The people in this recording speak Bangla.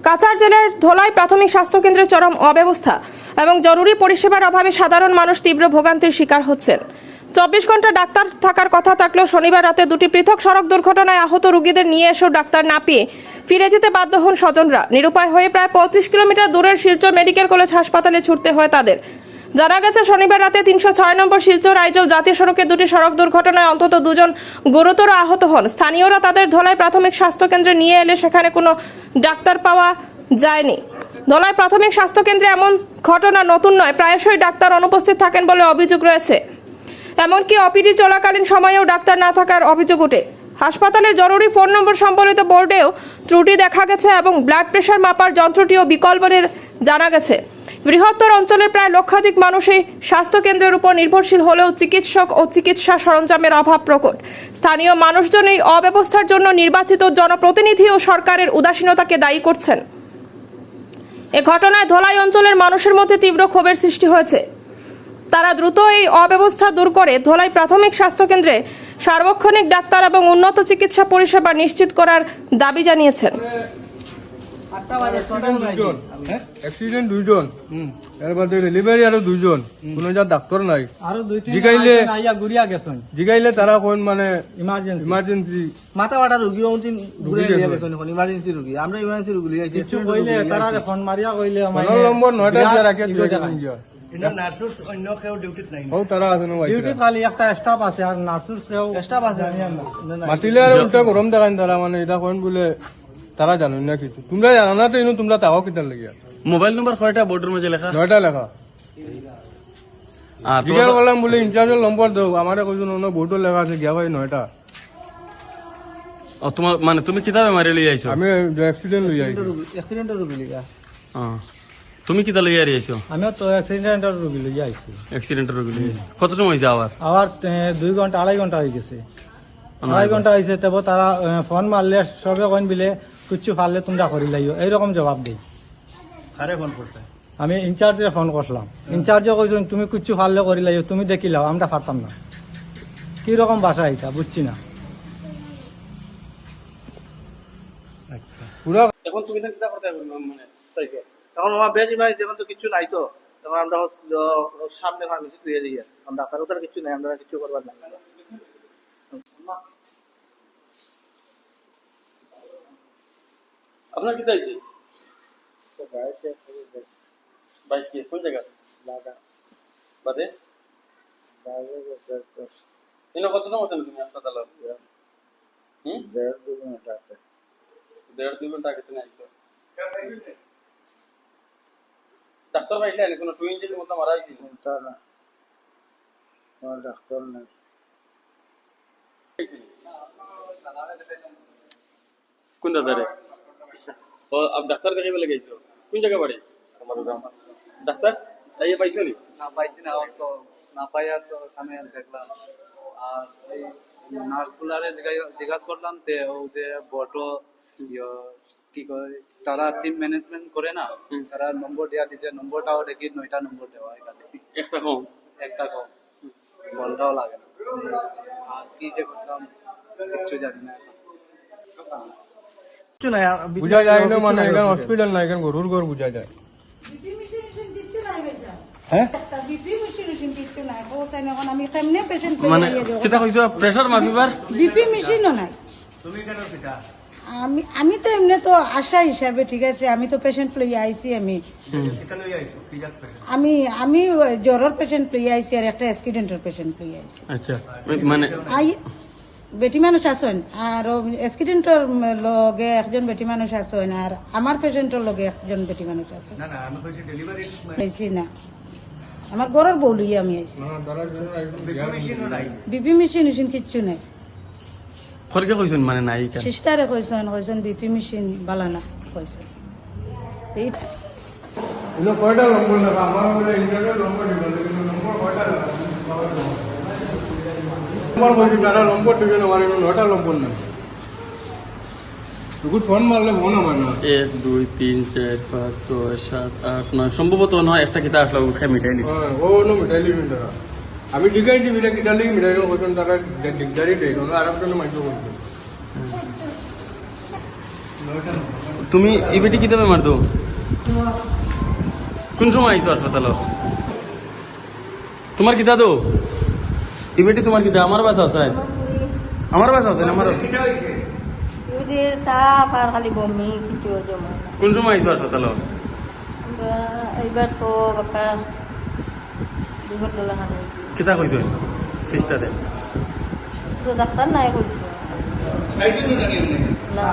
কাছাড় জেলার ধলাই প্রাথমিক স্বাস্থ্যকেন্দ্রে চরম অব্যবস্থা এবং জরুরি পরিষেবার অভাবে সাধারণ মানুষ তীব্র ভোগান্তির শিকার হচ্ছেন। 24 ঘন্টা ডাক্তার থাকার কথা থাকলেও শনিবার রাতে দুটি পৃথক সড়ক দুর্ঘটনায় আহত রোগীদের নিয়ে এসেও ডাক্তার না পেয়ে ফিরে যেতে বাধ্য হন স্বজনরা। নিরুপায় হয়ে প্রায় 25 কিলোমিটার দূরের শিলচর মেডিকেল কলেজ হাসপাতালে ছুটতে হয় তাদের। জানা গেছে, শনিবার রাতে 306 নম্বর শিলচর আইজল জাতীয় সড়কে দুটি সড়ক দুর্ঘটনায় অন্তত দুজন গুরুতর আহত হন। স্থানীয়রা তাদের ধলাই প্রাথমিক স্বাস্থ্যকেন্দ্রে নিয়ে এলে সেখানে কোনো ডাক্তার পাওয়া যায়নি। ধলাই প্রাথমিক স্বাস্থ্যকেন্দ্রে এমন ঘটনা নতুন নয়, প্রায়শই ডাক্তার অনুপস্থিত থাকেন বলে অভিযোগ রয়েছে। এমনকি অপিডি চলাকালীন সময়েও ডাক্তার না থাকার অভিযোগ ওঠে। হাসপাতালের জরুরি ফোন নম্বর সম্বলিত বোর্ডেও ত্রুটি দেখা গেছে এবং ব্লাড প্রেশার মাপার যন্ত্রটিও বিকল বলে জানা গেছে। বৃহত্তর অঞ্চলের প্রায় লক্ষাধিক মানুষ এই স্বাস্থ্যকেন্দ্রের উপর নির্ভরশীল হলেও চিকিৎসক ও চিকিৎসা সরঞ্জামের অভাব প্রকট। স্থানীয় মানুষজন এই অব্যবস্থার জন্য নির্বাচিত জনপ্রতিনিধি ও সরকারের উদাসীনতাকে দায়ী করছেন। এ ঘটনায় ধলাই অঞ্চলের মানুষের মধ্যে তীব্র ক্ষোভের সৃষ্টি হয়েছে। তারা দ্রুত এই অব্যবস্থা দূর করে ধলাই প্রাথমিক স্বাস্থ্যকেন্দ্রে সার্বক্ষণিক ডাক্তার এবং উন্নত চিকিৎসা পরিষেবা নিশ্চিত করার দাবি জানিয়েছেন। অ্যাক্সিডেন্ট দুইজন, এর মধ্যে ডেলিভারি আরো দুইজন, কোনো যা ডাক্তার নাই। জিগাইলে তারা কোন মানে ইমার্জেন্সি মাথা বাটা রোগী ইমার্জেন্সি রোগী, আমরা ইমার্জেন্সি রোগী নম্বর 9টা দিয়ে রাখে মাতিলে আর উল্টা গরম দেখান তারা, মানে এটা কোন বলে তারা জানো না কিছু। তোমরা জানো না তো, তোমরা তাও কিতার লাগিয়া। মোবাইল নম্বর কয়টা বোর্ডের মধ্যে লেখা? 9টা লেখা। জিজ্ঞাসা করলাম বলে ইনচার্জের নম্বর দাও, আমার কইজন অন্য বোর্ডও লেখা আছে, গিয়া ভাই 9টা। তোমার মানে তুমি কিতাবে মারি লই আইছো? আমি অ্যাক্সিডেন্ট লই আইছি। অ্যাক্সিডেন্টের রোগী লিগা। তুমি কিতা লই আইছো? আমিও তো অ্যাক্সিডেন্টের রোগী লই আইছি। অ্যাক্সিডেন্টের রোগী লই আইছো। কত সময় হইছে আবার? 2 ঘন্টা 2.5 ঘন্টা হয়ে গেছে। 2.5 ঘন্টা হয়েছে, তবে তারা ফোন মারলে সবে কইন বিলে কিছু পারলে তোমরা করি লাইও, এইরকম জবাব দেই। কারে ফোন করতে? আমি ইনচার্জে ফোন করলাম, ইনচার্জে কইছেন তুমি কিছু পারলে করি লাইও, তুমি দেখিলাও, আমরা পারতাম না। কি রকম ভাষা এটা বুঝছি না। এখন তুমি কিতা করতে মানে চাইছো? এখন আমার বেশ ইমার্জেন্সি, এখন তো কিছু নাই তো, তখন আমরা সামনে ফার্মেসি তুই যাই, আমরা ডাক্তার ওটার কিছু নাই, আমরা কিছু করবার না। আপনার কিতা হইছে? বাইক কি কোন জায়গা? বাদে ইনো কত সময় তুমি হাসপাতালে? 1.5 ঘন্টা। 1.5-2 ঘন্টা আগে তুমি আইছো। ডাক্তার পাইলে না কোনো সুই ইঞ্জেকশন মতো মারা হইছে না, ডাক্তার নাই। কোন দাদারে? ও আপ ডাক্তার দেখাইবে লাগে আইছো? কোন জায়গা বাড়ি? ডাক্তার তাই পাইছো নি? না পাইছি না, তো না পাইয়া তো আমি দেখলাম। আর এই নার্সগুলারে জিজ্ঞাসা করলাম, তে ও যে বটো কি করে তারা টিম ম্যানেজমেন্ট করে না, তারা নম্বর দেওয়া দিছে, নম্বরটাও দেখি 9টা নম্বর দেওয়া, এখানে একটা কম বলটাও লাগে না। আর কি যে করতাম কিছু জানি না, কিছু নাই বুঝা যায় না, মানে এখানে হসপিটাল নাই, এখানে গরুর ঘর বুঝা যায়। মানে কিতা কইছো প্রেসার মাপিবার? বিপি মেশিনও নাই। আমি তো এমনি তো আশা হিসাবে, ঠিক আছে, আমি তো পেশেন্ট লই আইছি। আমি জ্বরের পেশেন্ট লই আইছি আর একটা অ্যাক্সিডেন্টের পেশেন্ট লই আইছি। আচ্ছা, মানে বেটি মানুষ আছেন আর অ্যাক্সিডেন্টের লগে একজন বেটি মানুষ আছেন আর আমার পেশেন্টের লগে একজন বেটি মানুষ আছে। না, আমার ঘরের বউ লই আমি আইছি। বিপি মেশিন কিচ্ছু নাই। খরকে কইছেন মানে নাই কেন? সিস্টারে কইছেন বিপি মেশিন বালানা কইছেন। ইনো কয়টা নম্বর লেখা? আমার বলে ইন্টারনেট নম্বর দিবেন, কিন্তু নম্বর কয়টা লেখা? নম্বর বলি তারা নম্বর দিবেন, আমার 9টা নম্বর না। তুই ফোন মারলে ফোন আমার না। 1 2 3 4 5 6 7 8 9 সম্ভবত নয় একটা কিতা আসলো ওখানে মিটাই নিছে। ও নো মিটাই লিবেন তারা। আমি ডিগাই দিবি এটা কিটা লিখ মিটাই কইছেন, তারা দিগদারি দেই না, আর একটা মাইক্রো করছে। তুমি এই বেটি কিতাবে মারতো কোন সময় আইছো হাসপাতাল তোমার কিতা দো এই বেটি তোমার কিতা আমার বাসা আছে আমার বাসা আছে আমার তাপ আর খালি বমি কিছু জমা না। কোন সময় আইছো হাসপাতাল আমরা এইবার তো বাকা দুর্ঘটনা হানি কিতা কইছো সিস্টারে তো ডাক্তার নাই কইছে না